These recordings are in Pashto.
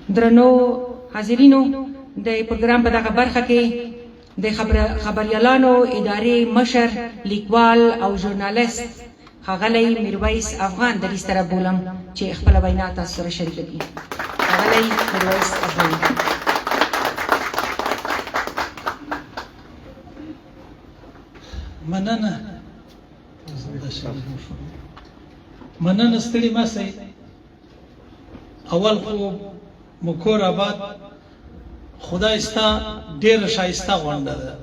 درنو حاضرینو د پروګرام په دغه برخه کې د خبريالانو ادارې مشر لیکوال او ژورنالیست ښاغلی میرویس افغان د دې سره بولم چې خپله وینا تاسو سره شریکه کړي. ښاغلی میرویس افغان. مننه ستړي مه سئ. اول خو مکور آباد خدای ستا ډېره ښایسته غونډه ده.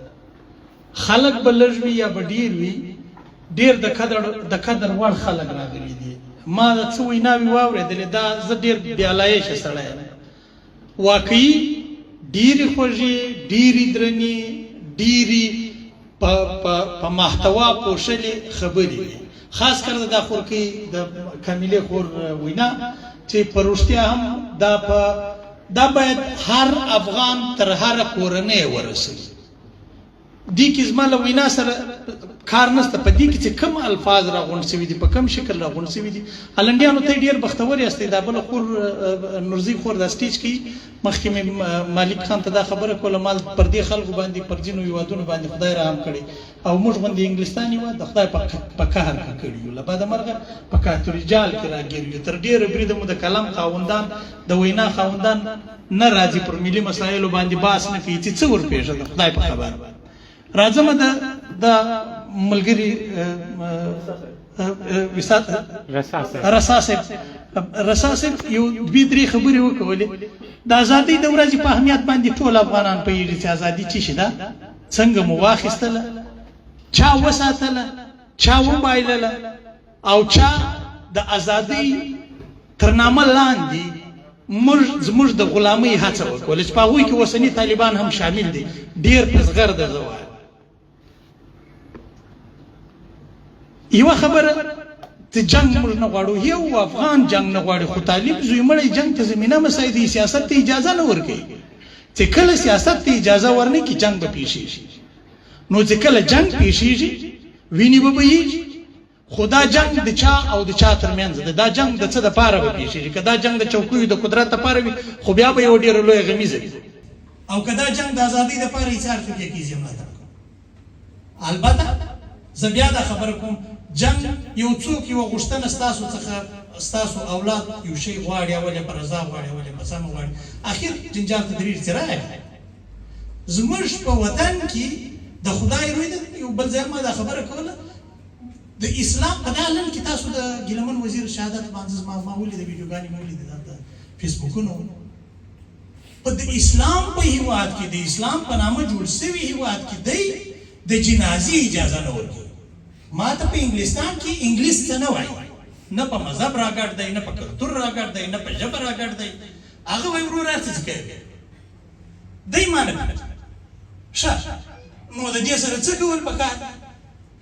خلک به لږ وي یا به ډېر وي، ډېر د قدر وړ خلک راغلي دي. ما د څه ویناوې واورېدلې، دا زه ډېر بیالایشه سړی یم. واقعي ډېرې خوږې، ډېرې درنې، ډېرې په محتوا پوښلې خبرې دي. خاص کر د خورکۍ د کاملې خور وینا چې په رښتیا هم دا باید هر افغان تر هر کورنۍ ورسوي. دې کې زما له وینا سره کار نشته. په دې کې چې کوم الفاظ راغونډ شوي دي، په کوم شکل راغونډ شوي دي. هلنډیانو ته ډېر بختور یاستئ. دا بله خور نورزي خور دا سټیج کوي. مخکې مې مالک خان ته دا خبره کوله، ما پر دې خلکو باندې پر ځینو هېوادونو باندې خدای رحم کړی، او موږ غوندې انګلستان هېواد د خدای په قهر کې کړي یو. له بده مرغه په کاتوریجال کې راګیر یو. تر ډېره بریده مو د کلام خاوندان، د وینا خاوندان نه راځي، پر ملي مسایلو باندې بحث نه کوي چې څه ورپېښه د خدای په خبر. راځم د ملګري رسا صاحب یو دوې درې خبرې وکولې. د ازادۍ د ورځې په اهمیت باندې ټول افغانان پوهېږي چې ازادي څه شي ده، څنګه مو واخیستله، چا وساتله، چا وبایلله، او چا د ازادۍ تر نامه لاندې زموږ د غلامۍ هڅه وکړله، چې په هغوی کې اوسني طالبان هم شامل دي. ډېر په زغرده زه وایم. یوه خبره چې جنگ موږ نه غواړو، یو افغان جنگ نه غواړي، خو طالب زوی مړی جنگ ته زمینه مساعدي، سیاست ته اجازه نه ورکوي. چې کله سیاست ته اجازه ورنه کړي جنگ به پیښیږي. نو چې کله جنگ پیښیږي وینې به بهیږي. خو دا جنگ د چا او د چا ترمنځ ده. دا جنگ د څه دپاره به پیښیږي؟ که دا جنگ د چوکیو د قدرت دپاره وي خو بیا به یو ډېره لویه غمیزه وي، او که دا جنگ د ازادۍ دپاره هېڅ هر څوک یې کېږي ملاتړ کوم. البته زه بیا دا خبره کوم، جنگ یو څوک یوه غوښتنه ستاسو څخه، ستاسو اولاد یو شی غواړي، اول یې په رضا غواړي، اول یې په سمه غواړي، اخر جنجال ته درېږي چې راغی. زموږ په وطن کې د خدای روی ده. یو بل ځای ما دا خبره کوله، د اسلام په دا لن کې تاسو د ګیلمن وزیر شهادت باندې ما ولیدې، ویډیوګانې مې ولیدې د فیسبوکونو. په د اسلام په هېواد کې، د اسلام په نامه جوړ شوي هېواد کې دی د جنازې اجازه نه ورکوي. ما ته په انګلستان کې انګلیس څه نه وایي، نه په مذهب راګډ دی، نه په کلتور راګډ دی، نه په ژبه راګډ دی. هغه وایي وروره څه چې کوي دی ما نه کوي. ښه، نو د دې سره څه کول پکار؟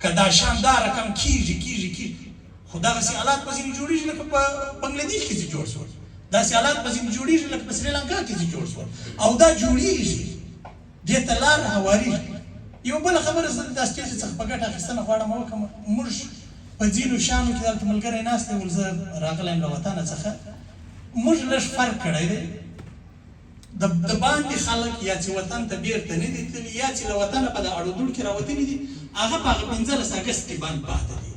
که دا شاندار رقم کېږي، خو دغسې حالات په ځینې جوړېږي لکه په بنګلادیش کې چې جوړ شول، داسې حالات په ځینې جوړېږي لکه په سریلانکا کې چې جوړ شول، او دا جوړېږي، دې ته لار هوارېږي. یو بله خبره زه دا سټیج څخه په ګټه اخیستنه غواړم وکړم. موږ په ځینو شیانو کې دلته ملګری ناست دی، ول زه راغلی یم له وطنه څخه. موږ لږ فرق کړی دی. د باندې خلک یا چې وطن ته بیرته نه دي تللي، یا چې له وطنه په د اړودوړ کې راوتلي دي، هغه په هغه 15 اګست کې بند پاتې دي.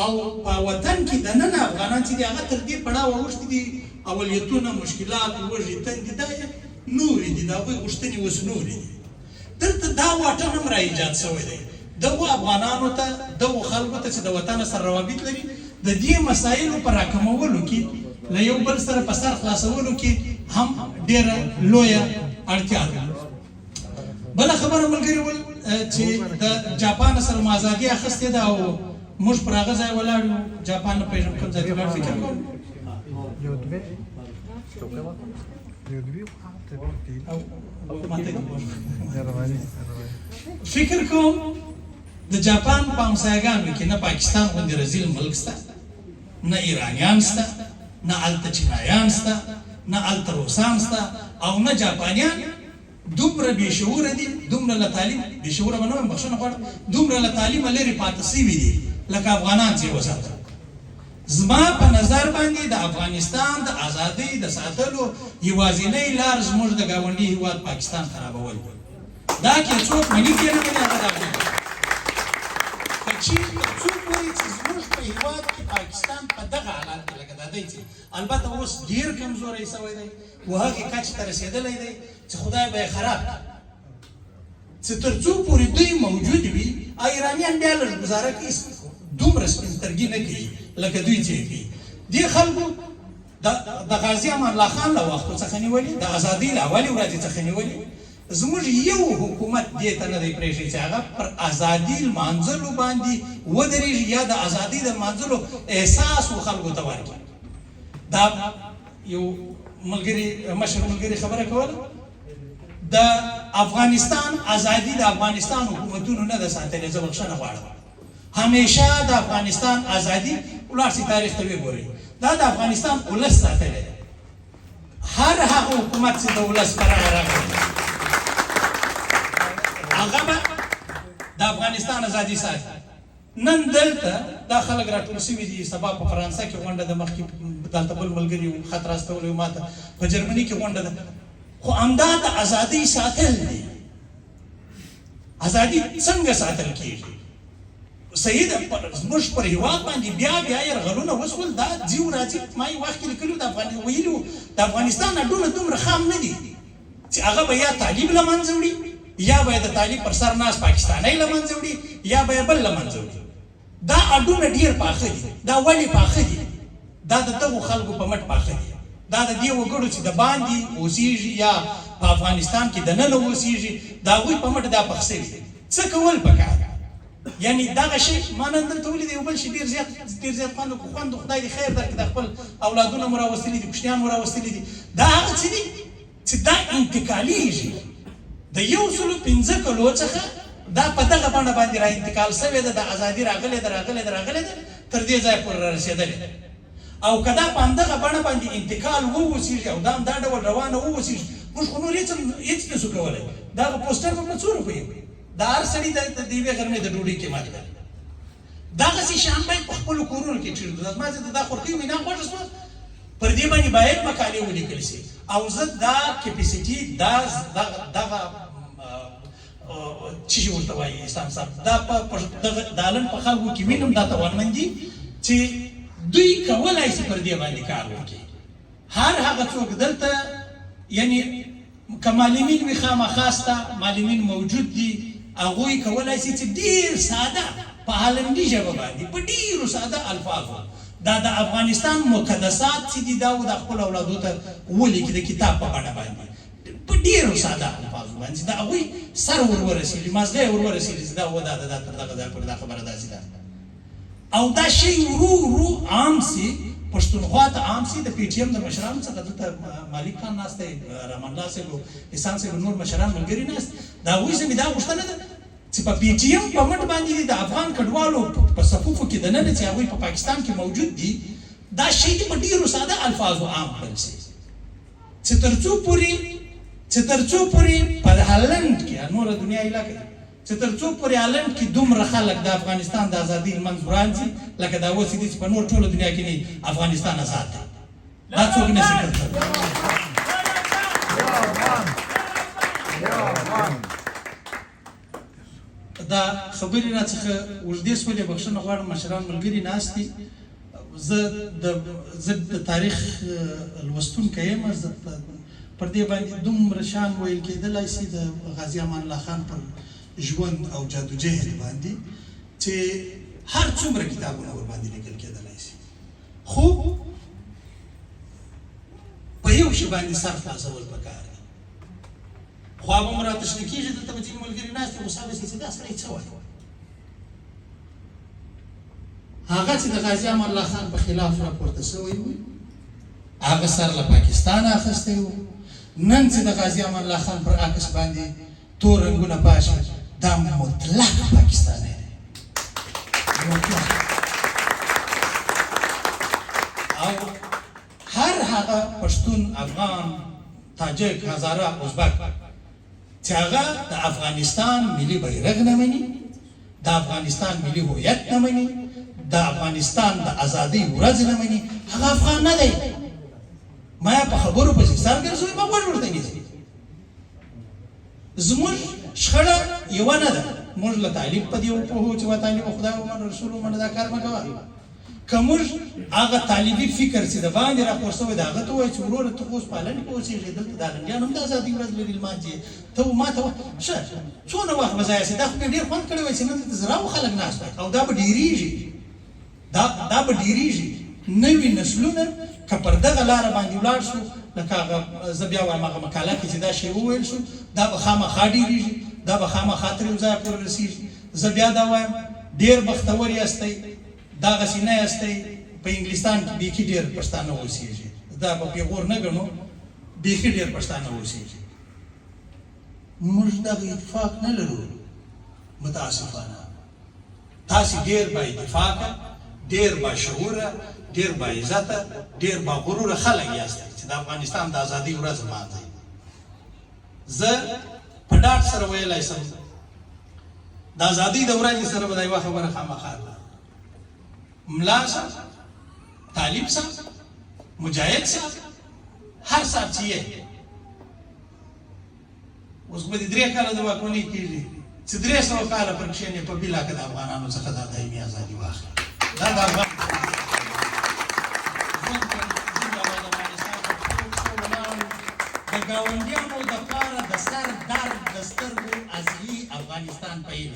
او په وطن کې دننه افغانان چې دي هغه تر دې پړاو اوښتي دي، اولیتونه، مشکلات، وږې، تندې، دا نورې دي، د هغوی غوښتنې اوس نورې دي. دلته دا واټن هم را ایجاد شوی دی. دغو افغانانو ته، دغو خلکو ته چې د وطن سره روابط لري، د دې مسایلو په راکمولو کې، له یو بل سره په سر خلاصولو کې هم ډېره لویه اړتیا ده. بله خبره ملګري ول چې د جاپان سره مو ازادي اخیستې ده، او موږ پر هغه ځای ولاړ یو. جاپان نه پوهېږم کوم ځای ته ولاړ، فکر کوم فکر کوم د جاپان په همسایګانو کې نه پاکستان غوندې رزیل ملک شته، نه ایرانیان شته، نه هلته چینایان شته، نه هلته روسان شته، او نه جاپانیان. دومره بېشعوره دي، دومره له تعلیم، بېشعوره به نه وایم، بخښنه غواړم، دومره له تعلیمه لرې پاتې شوي دي لکه افغانان چې یې وساتل. زما په نظر باندې د افغانستان د ازادۍ د ساتلو یوازینۍ لار زموږ د ګاونډي هیواد پاکستان خرابول دا کې څوک مني کې نه مني هغه دا چې څوک وایي چې زموږ په هیواد کې پاکستان په دغه حالت کې لکه دا دی چې البته اوس ډېر کمزوری شوی دی و هغې کچې ته رسېدلی دی چې خدای به یې خراب کړي چې تر څو پورې دوی موجود وي او ایرانیان بیا لږ ګزاره کوي دومره سپینسترګي نه کوي لکه دوی چې کوي دې خلکو د غازي امان الله خان له وختو څخه نیولي د ازادۍ له اولې ورځې څخه نیولي زموږ یو حکومت دې ته نه دی پرېښی چې هغه پر ازادي لمانځلو باندې ودرېږي یا د ازادۍ د لمانځلو احساس و خلکو ته ورکړي دا یو ملګري مشر ملګري خبره کوله د افغانستان ازادي د افغانستان حکومتونو نه ده ساتلې زه بخښنه غواړم همیشه د افغانستان ازادي ولاړ شي تاریخ ته وګورئ دا د افغانستان ولس ساتلی دی هر هغه حکومت چې د ولس پر هغه راغلی هغه به د افغانستان ازادي ساتي نن دلته دا خلک راټول شوي دي سبا په فرانسه کې غونډه ده مخکې دلته بل ملګري خط راستولی و ماته په جرمني کې غونډه ده خو همدا د ازادۍ ساتل دي ازادي څنګه ساتل کېږي صحیح ده زموږ پر هیواد باندې بیا یرغلونه وشول دا ځي و راځي ما یې وخت کې لیکلي ویلي د افغانستان اډونه دومره خام نه دي چې هغه به یا طالب له منځه وړي یا به د طالب پر سر ناست پاکستانی له منځه وړي یا به یې بل له منځه وړي دا اډونه ډېر پاخه دي دا ولې پاخه دي دا د دغو خلکو په مټ پاخه دي دا د دې وګړو چې د باندې اوسېږي یا په افغانستان کې دننه اوسېږي د هغوی په مټ دا پخ شوي دي څه کول پکار یعنی دغه شی ما نن دلته ولیدی یو بل شي ډېر زیات خوند خدای دې خیر درکړي د خپل اولادونه مو راوستلي دي کوچنیان مو راوستلي دي دا هغه څه دي چې دا انتقالیږي د 105 کلو څخه دا په دغه بڼه باندې را انتقال شوې ده د ازادي راغلې ده تر دې ځایه پورې را رسېدلې ده او که دا په همدغه بڼه باندې انتقال ووسېږي او دا ډول روانه ووسېږي موږ خو نور هېڅ نشو کولی دغه پوسټر به څو روپۍ وي دا هر سړي د یوې غرمې د ډوډۍ قیمت لري دغسې شیان باید په خپلو کورونو کې چېرته زما چې دا خورتۍ وینا خوښه شوه پر دې باندې باید مقالې ولیکل شي او زه دا کیپیسټي دغه څه شي ورته وایي اسلام صاحب دا د عالم په خلکو کې وینم دا توانمندي چې دوی کولای شي پر دې باندې کار وکړي هر هغه څوک دلته یعنی که معلمین وي خامخا شته معلمین موجود دي هغوی کولای شي چې ډېر ساده په هالندي ژبه باندې په ډېرو ساده الفاظو دا د افغانستان مقدسات چې دي دا د خپل اولادو ته ولیکي د کتاب په بڼه باندې په ډېرو ساده الفاظو باندې د هغوی سر ورورسېږي مازغه یې ورورسېږي چې دا تر دغه ځای پورې دا خبره داسې ده او دا شی ورو عام سي پښتونخوا ته عام سي د پی ټي ایم د مشرانو څخه دلته مالک خان ناست دی رحمان الله صاحب احسان صاحب نور مشران ملګري ناست د هغوی زه مې دا غوښتنه ده چې په پی ټي ایم په مټ باندې د افغان کډوالو په صفوفو کې دننه چې هغوی په پاکستان کې موجود دي دا شی دې په ډېرو ساده الفاظو عام کړل شي چې تر څو پورې په هالند کې نوره دنیا علاقه چې تر څو پورې هالند کې دومره خلک د افغانستان د ازادۍ لمنځ وړاندې لکه دا اوس دي چې په نور ټوله دنیا کې نه افغانستان آزاد دی دا څوک نه شي کولی دا خبرې راڅخه اوږدې شولې بخښنه غواړم مشران ملګري ناست دي زه د تاریخ لوستونکی یم پر دې باندې دومره شان ویل کېدلی شي د غازي امان الله خان پر ژوند او جادوجهل باندې چې هر څومره کتابونه ورباندې لیکل کېدلی شي خو په یو شي باندې سر خلاصول پکار دي خوا به مو راتشنه کېږي دلته به ځینې ملګري ناست دي غوسه به شي چې دا سړی څه وایي هغه چې د غازي امان الله خان په خلاف راپورته شوی و هغه سر له پاکستان اخیستی و نن چې د غازي امان الله خان پر عکس باندې تور رنګونه پاشي دا مطلق پاکستانی دی مطلق او هر هغه پښتون افغان تاجک هزاره ازبک چې هغه د افغانستان ملي بیرغ نه مني د افغانستان ملي هویت نه مني د افغانستان د ازادۍ ورځ نه مني هغه افغان نه دی. ما په خبرو پسې سر ګرځوي، ما غوږ ورته نیسي. زموږ شخړه یوه نه ده، موږ له تعلیم په دې وپوهو چې وطالب خدای ومنه رسول ومنه دا کار مه کوه. که موږ هغه طالبي فکر چې د باندې راپور شوی د هغه ته ووایو چې وروره ته خو اوس په هالنډ کې اوسېږې، دلته د هالنډیان هم د ازادۍ ورځ لري لمانځي، ته ما ته ښه څونه وخت به ضایع شي. دا خو مې ډېر خوند کړی وای چې نن دلته زراو خلک ناست وای او دا به ډېرېږي، دا به ډېرېږي. نوي نسلونه که پر دغه لاره باندې ولاړ شو، لکه هغه زه بیا وایم هغه مقاله کې چې دا شی وویل شو، دا به خامخا ډېرېږي، دا به خامخا تر یو ځایه پورې رسېږي. زه بیا دا وایم ډېر بختور یاستئ، دغسې نه یاستئ. په انګلستان کې بیخي ډېر پښتانه اوسېږي، دا به پیغور نه ګڼو، بیخي ډېر پښتانه اوسېږي. موږ دغه اتفاق نه لرو متاسفانه. تاسې ډېر با اتفاقه، ډېر باشعوره، ډېر با عزته، ډېر با غروره خلک یاستئ چې د افغانستان د ازادۍ ورځ لمانځئ. زه په ډاډ سره ویلی شم د ازادۍ د ورځې سره به دا یوه خبره خامخا ده، ملا صاحب، طالب صاحب، مجاهد صاحب، هر صاحب چې یې اوس به دې 3 کاله د واکمنۍ کېږي چې 300 کاله پر کښېنې په بل علاقه د افغانانو څخه دا دایمي ازادي واخلي. دا د افغان د ګاونډیانو دپاره د سر درد د سترګو اصلي افغانستان پیل